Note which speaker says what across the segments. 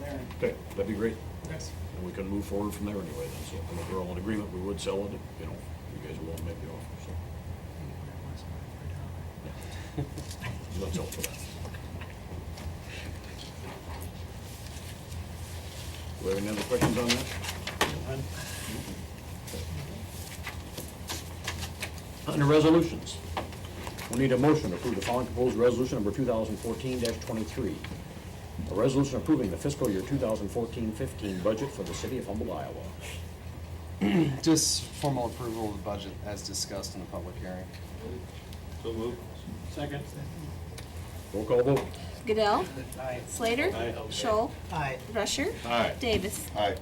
Speaker 1: from there.
Speaker 2: Okay, that'd be great.
Speaker 1: Yes.
Speaker 2: And we can move forward from there anyway then, so if we're all in agreement, we would sell it, you know, you guys will make the offer, so. Let's hope for that. Do we have any other questions on that? Under resolutions, we need a motion to approve the following proposed resolution number 2014-23. A resolution approving the fiscal year 2014-15 budget for the city of Humboldt, Iowa.
Speaker 3: Just formal approval of the budget as discussed in the public hearing.
Speaker 4: So moved.
Speaker 1: Second.
Speaker 2: Roll call vote.
Speaker 5: Goodell.
Speaker 1: Aye.
Speaker 5: Slater.
Speaker 4: Aye.
Speaker 5: Scholl.
Speaker 1: Aye.
Speaker 5: Rusher.
Speaker 4: Aye.
Speaker 5: Davis.
Speaker 4: Aye.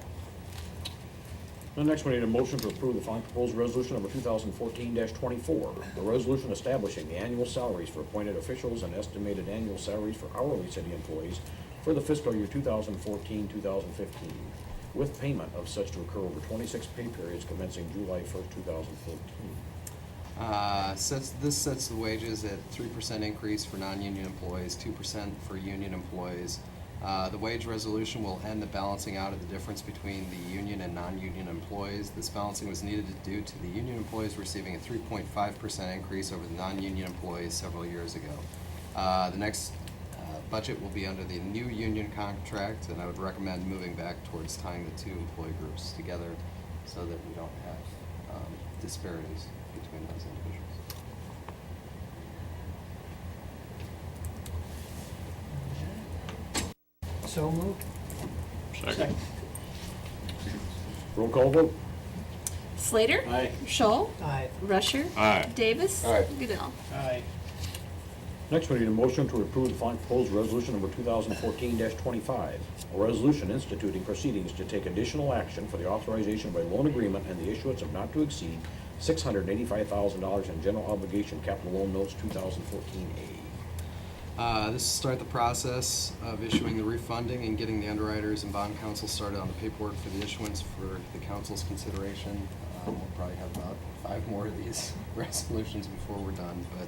Speaker 2: The next, we need a motion to approve the following proposed resolution number 2014-24. A resolution establishing the annual salaries for appointed officials and estimated annual salaries for hourly city employees for the fiscal year 2014-2015, with payment of such to occur over 26 pay periods commencing July 1st, 2014.
Speaker 3: This sets the wages at 3% increase for non-union employees, 2% for union employees. The wage resolution will end the balancing out of the difference between the union and non-union employees. This balancing was needed due to the union employees receiving a 3.5% increase over the non-union employees several years ago. The next budget will be under the new union contract, and I would recommend moving back towards tying the two employee groups together so that we don't have disparities between those individuals.
Speaker 1: So moved.
Speaker 4: Second.
Speaker 2: Roll call vote.
Speaker 5: Slater.
Speaker 4: Aye.
Speaker 5: Scholl.
Speaker 1: Aye.
Speaker 5: Rusher.
Speaker 4: Aye.
Speaker 5: Davis.
Speaker 4: Aye.
Speaker 5: Goodell.
Speaker 1: Aye.
Speaker 2: Next, we need a motion to approve the following proposed resolution number 2014-25. A resolution instituting proceedings to take additional action for the authorization by loan agreement and the issuance of not to exceed $685,000 in general obligation capital loan notes 2014A.
Speaker 3: This will start the process of issuing the refunding and getting the underwriters and bond counsel started on the paperwork for the issuance for the council's consideration. We'll probably have about 5 more of these resolutions before we're done, but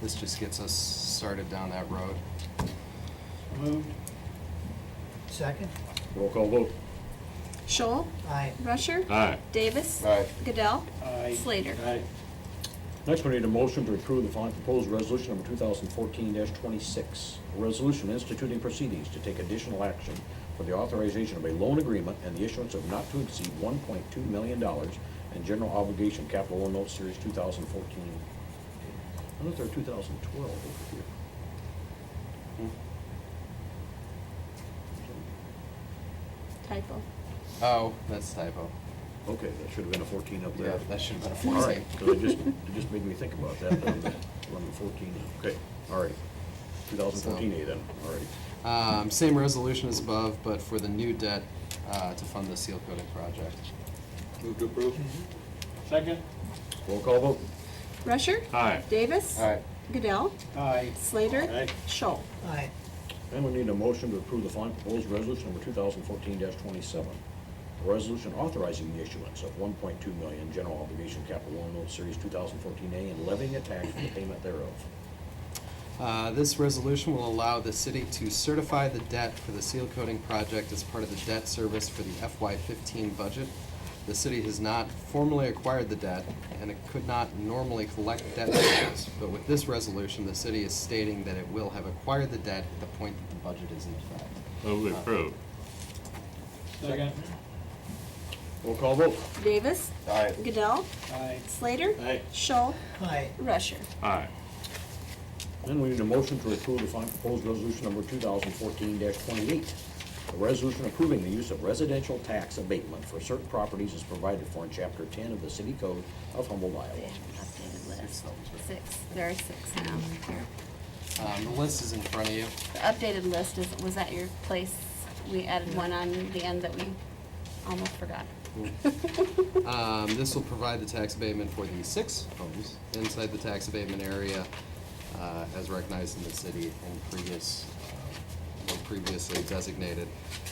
Speaker 3: this just gets us started down that road.
Speaker 1: Moved. Second.
Speaker 2: Roll call vote.
Speaker 5: Scholl.
Speaker 1: Aye.
Speaker 5: Rusher.
Speaker 4: Aye.
Speaker 5: Davis.
Speaker 4: Aye.
Speaker 5: Goodell.
Speaker 1: Aye.
Speaker 5: Slater.
Speaker 4: Aye.
Speaker 2: Next, we need a motion to approve the following proposed resolution number 2014-26. A resolution instituting proceedings to take additional action for the authorization of a loan agreement and the issuance of not to exceed $1.2 million in general obligation capital loan notes series 2014. I thought they're 2012 over here.
Speaker 5: Typo.
Speaker 3: Oh, that's typo.
Speaker 2: Okay, that should have been a 14 up
Speaker 3: Yeah,
Speaker 2: there.
Speaker 3: that should have been a
Speaker 2: All
Speaker 3: 14.
Speaker 2: right, so it just made me think about that, on the 14, okay, all right. 2014A then, all right.
Speaker 3: Same resolution as above, but for the new debt to fund the seal coating project.
Speaker 4: Move to approve.
Speaker 1: Second.
Speaker 2: Roll call vote.
Speaker 5: Rusher.
Speaker 4: Aye.
Speaker 5: Davis.
Speaker 3: Aye.
Speaker 5: Goodell.
Speaker 1: Aye.
Speaker 5: Slater.
Speaker 4: Aye.
Speaker 5: Scholl.
Speaker 1: Aye.
Speaker 2: And we need a motion to approve the following proposed resolution number 2014-27. A resolution authorizing the issuance of $1.2 million general obligation capital loan notes series 2014A and levying a tax for the payment thereof.
Speaker 3: This resolution will allow the city to certify the debt for the seal coating project as part of the debt service for the FY15 budget. The city has not formally acquired the debt, and it could not normally collect debt payments. But with this resolution, the city is stating that it will have acquired the debt at the point that the budget is in effect.
Speaker 4: Move to approve.
Speaker 1: Second.
Speaker 2: Roll call vote.
Speaker 5: Davis.
Speaker 4: Aye.
Speaker 5: Goodell.
Speaker 1: Aye.
Speaker 5: Slater.
Speaker 4: Aye.
Speaker 5: Scholl.
Speaker 1: Aye.
Speaker 5: Rusher.
Speaker 4: Aye.
Speaker 2: Then we need a motion to approve the following proposed resolution number 2014-28. A resolution approving the use of residential tax abatement for certain properties is provided for in Chapter 10 of the City Code of Humboldt, Iowa.
Speaker 5: Updated list. 6. There are 6 now here.
Speaker 3: The list is in front of you.
Speaker 5: The updated list was at your place. We added one on the end that we almost forgot.
Speaker 3: This will provide the tax abatement for the 6 homes inside the tax abatement area as recognized in the city and previously designated.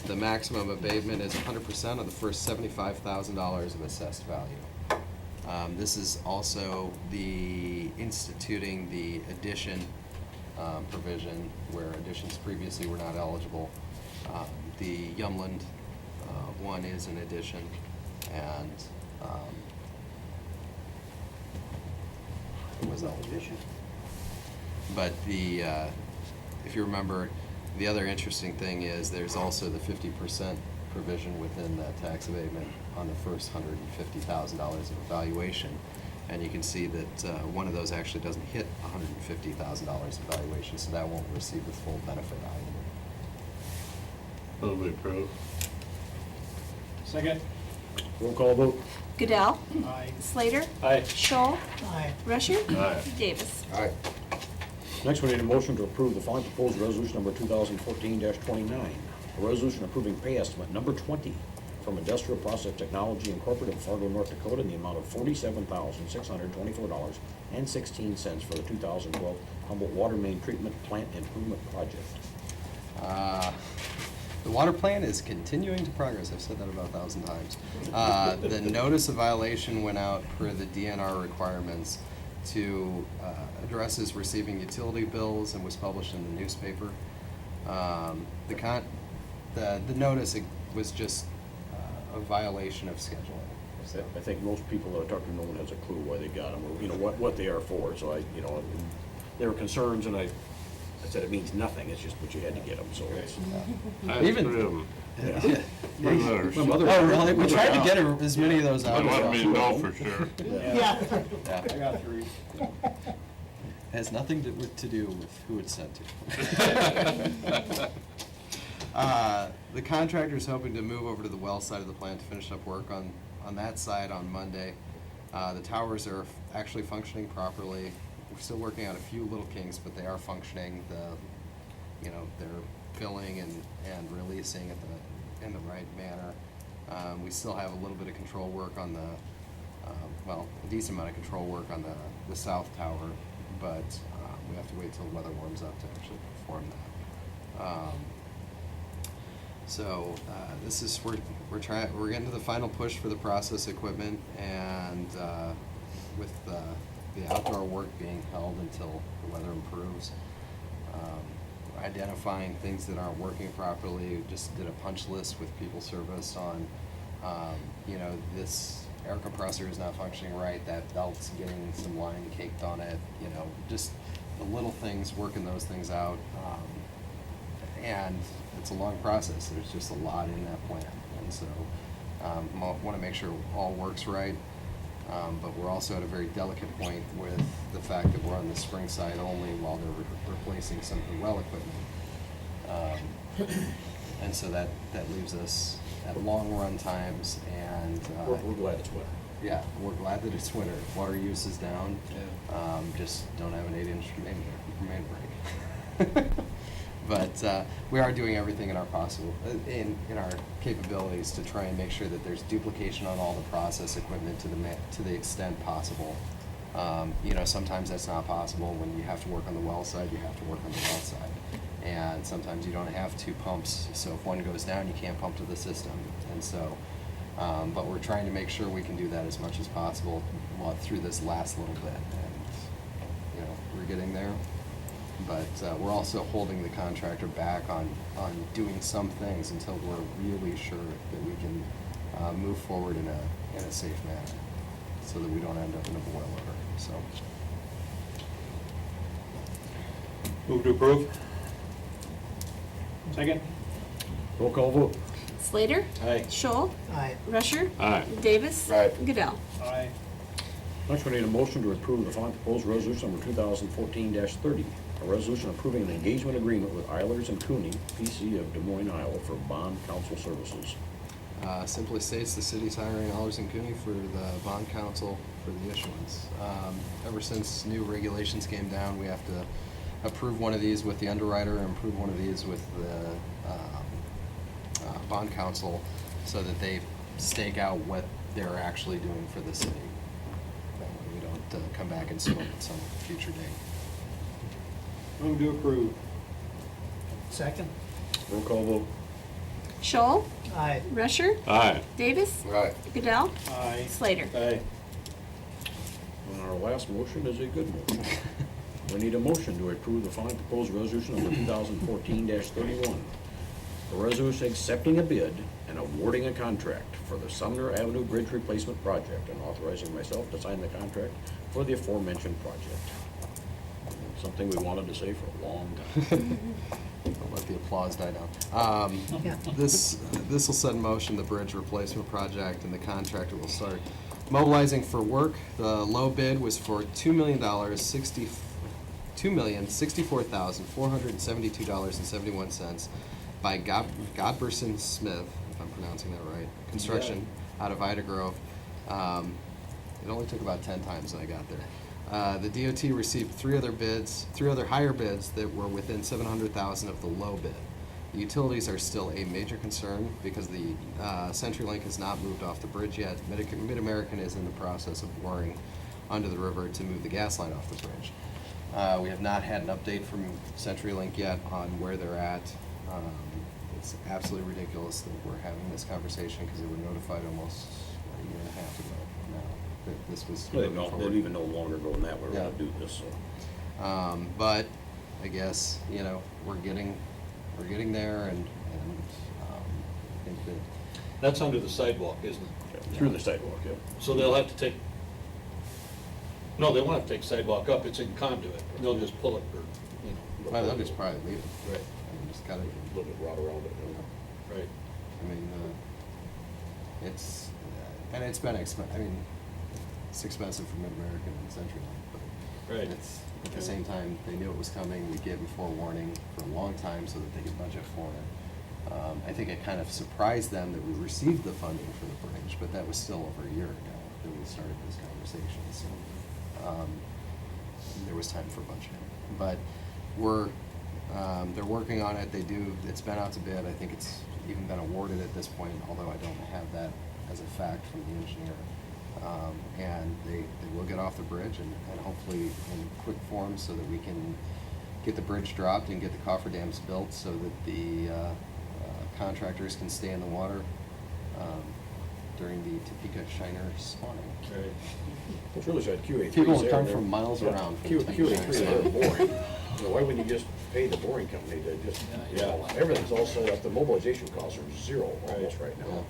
Speaker 3: The maximum abatement is 100% of the first $75,000 of assessed value. This is also the instituting the addition provision where additions previously were not eligible. The Yumland one is an addition, and what was that one? But the, if you remember, the other interesting thing is there's also the 50% provision within that tax abatement on the first $150,000 of evaluation. And you can see that one of those actually doesn't hit $150,000 evaluation, so that won't receive the full benefit either.
Speaker 4: Move we approve.
Speaker 1: Second.
Speaker 2: Roll call vote.
Speaker 5: Goodell,
Speaker 1: Aye.
Speaker 5: Slater,
Speaker 2: Aye.
Speaker 5: Scholl,
Speaker 1: Aye.
Speaker 5: Rusher,
Speaker 4: Aye.
Speaker 5: Davis.
Speaker 3: All right.
Speaker 2: Next, we need a motion to approve the following proposed resolution number 2014-29. A resolution approving pay estimate number 20 from Industrial Process Technology Incorporated of Fargo, North Dakota in the amount of $47,624.16 for the 2012 Humboldt Water Main Treatment Plant Improvement Project.
Speaker 3: The water plant is continuing to progress. I've said that about 1,000 times. The notice of violation went out per the DNR requirements to addresses receiving utility bills and was published in the newspaper. The notice was just a violation of scheduling.
Speaker 2: I think most people that I talk to, no one has a clue why they got them, or, you know, what they are for, so there were concerns, and I said it means nothing, it's just what you had to get them, so it's.
Speaker 4: I
Speaker 3: Even-
Speaker 4: put him.
Speaker 2: Yeah.
Speaker 4: My letters.
Speaker 2: My mother-
Speaker 3: Oh, really? We tried to get as many of those
Speaker 4: I
Speaker 3: out.
Speaker 4: want me to know for sure.
Speaker 1: Yeah.
Speaker 3: Yeah.
Speaker 1: I got 3.
Speaker 3: Has nothing to do with who it's sent to. The contractor is hoping to move over to the well side of the plant to finish up work on that side on Monday. The towers are actually functioning properly. We're still working out a few little kinks, but they are functioning. They're filling and releasing in the right manner. We still have a little bit of control work on a decent amount of control work on the south tower, but we have to wait till the weather warms up to actually perform that. This is we're getting to the final push for the process equipment, and with the outdoor work being held until the weather improves. Identifying things that aren't working properly. We just did a punch list with people service on, this air compressor is not functioning right, that belt's getting some line caked on it, just the little things, working those things out. And it's a long process. There's just a lot in that plant. And so want to make sure all works right. But we're also at a very delicate point with the fact that we're on the spring side only while they're replacing some of the well equipment. And so that leaves us at long run times, and
Speaker 2: We're glad it's winter.
Speaker 3: yeah, we're glad that it's winter. Water use is down. Just don't have an 8-inch main break. But we are doing everything in our in our capabilities to try and make sure that there's duplication on all the process equipment to the extent possible. Sometimes that's not possible. When you have to work on the well side, you have to work on the well side. And sometimes you don't have 2 pumps, so if one goes down, you can't pump to the system. And so, but we're trying to make sure we can do that as much as possible through this last little bit. And, we're getting there. But we're also holding the contractor back on doing some things until we're really sure that we can move forward in a safe manner, so that we don't end up in a boilover. So,
Speaker 4: Move to approve.
Speaker 1: Second.
Speaker 2: Roll call vote.
Speaker 5: Slater,
Speaker 2: Aye.
Speaker 5: Scholl,
Speaker 1: Aye.
Speaker 5: Rusher,
Speaker 4: Aye.
Speaker 5: Davis,
Speaker 3: Aye.
Speaker 5: Goodell.
Speaker 1: Aye.
Speaker 2: Next, we need a motion to approve the following proposed resolution number 2014-30. A resolution approving an engagement agreement with Eilers & Cooney, PC of Des Moines, Iowa, for bond counsel services.
Speaker 3: simply states the city's hiring Eilers & Cooney for the bond counsel for the issuance. Ever since new regulations came down, we have to approve one of these with the underwriter and approve one of these with the bond counsel, so that they stake out what they're actually doing for the city. That way we don't come back and sue them at some future date.
Speaker 1: Move to approve. Second.
Speaker 2: Roll call vote.
Speaker 5: Scholl,
Speaker 1: Aye.
Speaker 5: Rusher,
Speaker 4: Aye.
Speaker 5: Davis,
Speaker 3: Right.
Speaker 5: Goodell,
Speaker 1: Aye.
Speaker 5: Slater.
Speaker 2: Aye. And our last motion is a good motion. We need a motion to approve the following proposed resolution number 2014-31. A resolution accepting a bid and awarding a contract for the Sumner Avenue Bridge Replacement Project and authorizing myself to sign the contract for the aforementioned project. Something we wanted to say for a long time.
Speaker 3: I'll let the applause die down. This will set in motion the bridge replacement project, and the contractor will start mobilizing for work. The low bid was for $2,064,472.71 by Godberson Smith, if I'm pronouncing that right, Construction, out of Ida Grove. It only took about 10 times that I got there. The DOT received three other higher bids that were within $700,000 of the low bid. The utilities are still a major concern because the CenturyLink has not moved off the bridge yet. Mid-American is in the process of boring under the river to move the gas line off the bridge. We have not had an update from CenturyLink yet on where they're at. It's absolutely ridiculous that we're having this conversation because they were notified almost a year and a half ago now that this was
Speaker 2: Well,
Speaker 3: moving forward.
Speaker 2: they've even no longer going that way, we're gonna
Speaker 3: Yeah.
Speaker 2: do this, so.
Speaker 3: But I guess, we're getting there, and I think that,
Speaker 1: That's under the sidewalk, isn't it?
Speaker 2: Through the sidewalk, yeah.
Speaker 1: So they'll have to take, no, they won't have to take sidewalk up, it's in conduit. They'll just pull it, or,
Speaker 3: well, they'll just probably leave it.
Speaker 1: Right.
Speaker 3: I mean, just gotta,
Speaker 2: A little bit rot around it, you know.
Speaker 1: right.
Speaker 3: I mean, it's been it's expensive for Mid-American and CenturyLink, but
Speaker 1: Right.
Speaker 3: it's, at the same time, they knew it was coming, we gave them forewarning for a long time so that they could budget for it. I think it kind of surprised them that we received the funding for the bridge, but that was still over a year ago that we started this conversation, so, there was time for budgeting. But they're working on it, it's been out to bid, I think it's even been awarded at this point, although I don't have that as a fact from the engineer. And they will get off the bridge and hopefully in quick form so that we can get the bridge dropped and get the cofferdams built so that the contractors can stay in the water during the Topeka Shiner spawning.
Speaker 1: Right.
Speaker 2: It's really sad, QA3's
Speaker 3: People will
Speaker 2: there,
Speaker 3: come
Speaker 2: they're-
Speaker 3: from miles
Speaker 2: yeah,
Speaker 3: around for
Speaker 2: Q-
Speaker 3: the Topeka
Speaker 2: QA3,
Speaker 3: Shiner.
Speaker 2: they're boring. Why wouldn't you just pay the boring company to just, everything's all set up, the mobilization costs are zero almost right now.
Speaker 3: Yeah.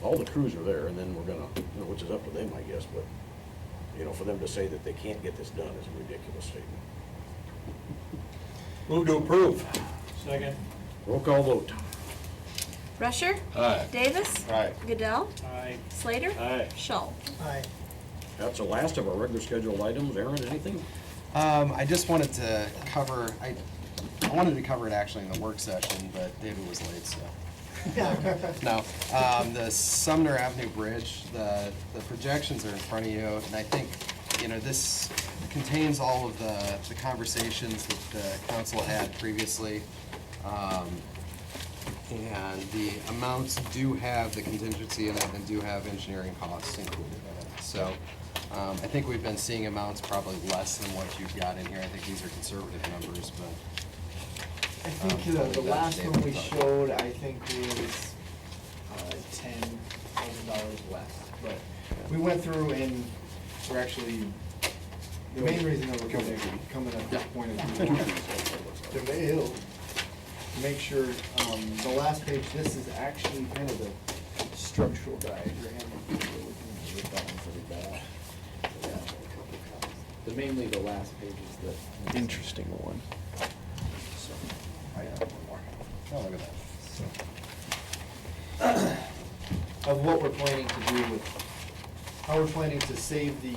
Speaker 2: All the crews are there, and then we're gonna, which is up to them, I guess, but, for them to say that they can't get this done is a ridiculous statement.
Speaker 1: Move to approve. Second.
Speaker 2: Roll call vote.
Speaker 5: Rusher?
Speaker 4: Aye.
Speaker 5: Davis?
Speaker 3: Aye.
Speaker 5: Goodell?
Speaker 1: Aye.
Speaker 5: Slater?
Speaker 1: Aye.
Speaker 5: Schall?
Speaker 1: Aye.
Speaker 2: That's the last of our regular scheduled items. Aaron, anything?
Speaker 3: I just wanted to cover, I wanted to cover it actually in the work session, but David was late, so. No, the Sumner Avenue Bridge, the projections are in front of you, and I think, this contains all of the conversations that the council had previously. And the amounts do have the contingency in it and do have engineering costs included in it. So, I think we've been seeing amounts probably less than what you've got in here. I think these are conservative numbers, but.
Speaker 6: I think the last one we showed, I think was $10,000 less, but we went through and we're actually, the main reason that we're coming at this point is we want to make sure, the last page, this is actually kind of the structural diagram. Mainly the last page is the interesting one. So, I got one more.
Speaker 3: Oh, look at that.
Speaker 6: Of what we're planning to do with, how we're planning to save the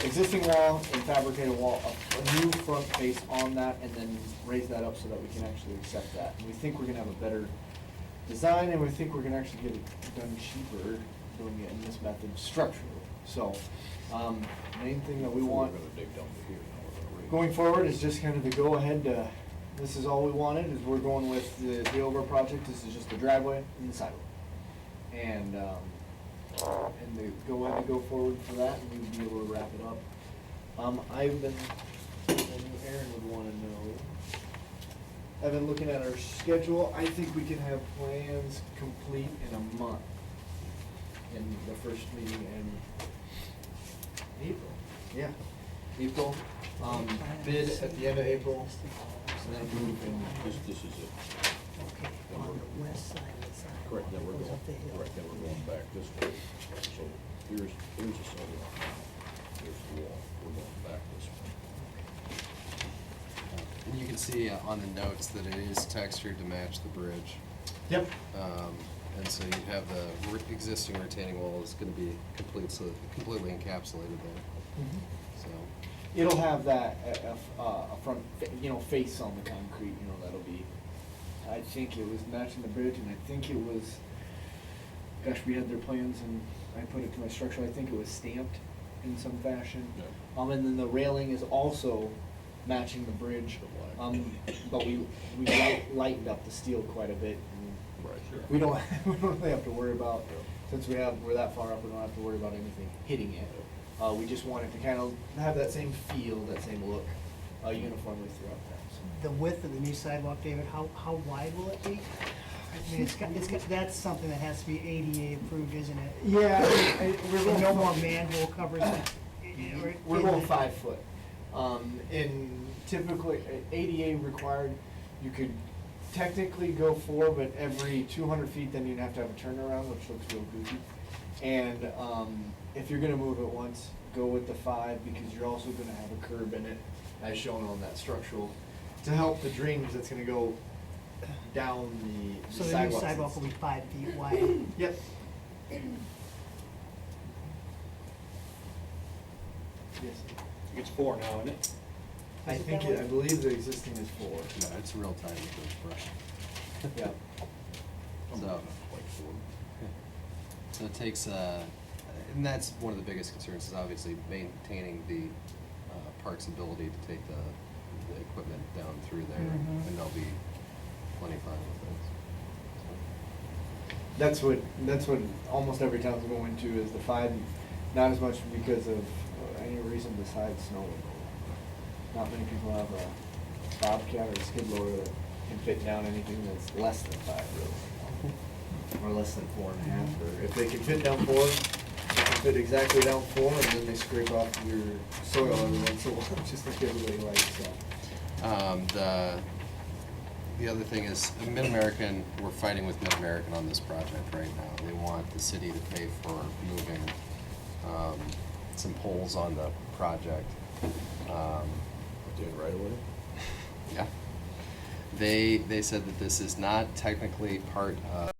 Speaker 6: existing wall and fabricate a wall, a new front face on that, and then raise that up so that we can actually accept that. And we think we're gonna have a better design, and we think we're gonna actually get it done cheaper doing it in this method structurally. So, main thing that we want going forward is just kind of the go-ahead, this is all we wanted, is we're going with the over project, this is just the driveway and the sidewalk. And the go ahead to go forward for that, and we'd be able to wrap it up. I've been, I knew Aaron would wanna know, I've been looking at our schedule, I think we can have plans complete in a month. In the first meeting in April, yeah, April, bid at the end of April, and then move in.
Speaker 2: This is it. Then we're
Speaker 7: Goes
Speaker 2: going,
Speaker 7: up the hill.
Speaker 2: right, then we're going back this way. So here's the sidewalk. Here's the wall. We're going back this way.
Speaker 3: And you can see on the notes that it is textured to match the bridge.
Speaker 6: Yep.
Speaker 3: And so you have the existing retaining wall is gonna be completely encapsulated there, so.
Speaker 6: It'll have that, a front, face on the concrete, that'll be, I think it was matching the bridge, and I think it was, gosh, we had their plans, and I put it to my structure, I think it was stamped in some fashion.
Speaker 2: Yeah.
Speaker 6: And then the railing is also matching the bridge, but we lightened up the steel quite a bit, and
Speaker 2: Right, sure.
Speaker 6: we don't really have to worry about, since we're that far up, we don't have to worry about anything hitting it. We just want it to kind of have that same feel, that same look, uniformly throughout that.
Speaker 7: The width of the new sidewalk, David, how wide will it be? I mean, that's something that has to be ADA approved, isn't it?
Speaker 6: Yeah, we're
Speaker 7: So
Speaker 6: going
Speaker 7: no more manhole covers.
Speaker 6: We're going 5 foot. In typically, ADA required, you could technically go 4, but every 200 feet, then you'd have to have a turnaround, which looks real goofy. And, if you're gonna move it once, go with the 5, because you're also gonna have a curb in it, as shown on that structural, to help the drainage that's gonna go down the
Speaker 7: So the new
Speaker 6: sidewalks.
Speaker 7: sidewalk will be 5 feet wide.
Speaker 6: Yep. Yes.
Speaker 1: It's 4 now, isn't it?
Speaker 6: I
Speaker 7: Is it
Speaker 6: think,
Speaker 7: that way?
Speaker 6: I believe the existing is 4.
Speaker 3: No, it's real tiny with those brush.
Speaker 6: Yeah.
Speaker 3: So,
Speaker 2: Like four.
Speaker 3: so it takes, and that's one of the biggest concerns is obviously maintaining the park's ability to take the equipment down through there,
Speaker 7: Mhm.
Speaker 3: and they'll be plenty fine with it.
Speaker 6: That's what almost every town's going to is the 5, not as much because of any reason besides snow removal. Not many people have a bobcat or a skid loader that can fit down anything that's less than 5 really. Or less than 4.5, or if they can fit down 4, they can fit exactly down 4, and then they scrape off your soil every once in a while, just like everybody likes, so.
Speaker 3: The other thing is, Mid-American, we're fighting with Mid-American on this project right now. They want the city to pay for moving some poles on the project.
Speaker 2: Doing right away?
Speaker 3: Yeah. They said that this is not technically part of